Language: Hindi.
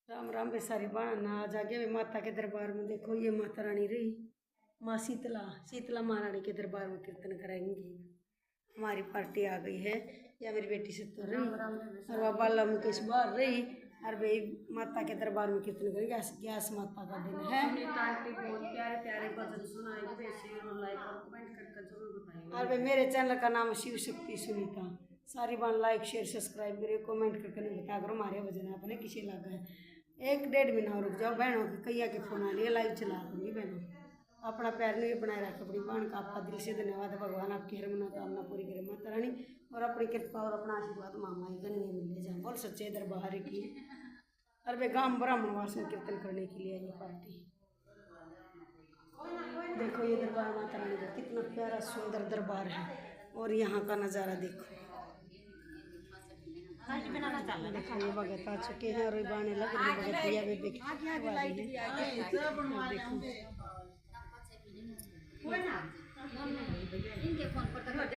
राम राम बेसारी बाणा आज आगे में माता के दरबार में देखो ये माता रानी रही माँ शीतला शीतला महारानी के दरबार में कीर्तन कराएंगी। हमारी पार्टी आ गई है या मेरी बेटी से तो रही और वह बाला मुकेश बाहर रही और भाई माता के दरबार में कीर्तन करेंगे। ग्यास माता का दिन है। बहुत प्यारे प्यारे भजन सुनाएंगे और लाइक और कमेंट करके जरूर बताइए। और भाई मेरे चैनल का नाम शिव शक्ति सुनीता। सारी बार लाइक शेयर सब्सक्राइब करिए कमेंट करके बता करो हमारे भजन अपने किसी लगा है। 1-1.5 महीना रुक जाओ बहनों के कैया के फोन आ लिए लाइव चला दूंगी बहनों। अपना पैर नहीं बनाए रखे अपनी बहन का आपका दिल से धन्यवाद। भगवान आपकी हर मनोकामना पूरी करे माता रानी और अपनी कृपा और अपना आशीर्वाद मामा ही करने मिले जाए। बोल सच्चे दरबार की। अरे वे गांव ब्राह्मणवास में कीर्तन करने के लिए ये पार्टी। देखो ये दरबार माता रानी का कितना प्यारा सुंदर दरबार है और यहाँ का नज़ारा देखो। देखो ये भगत आ चुके हैं और बाने लग रही भगत भैया भी देखो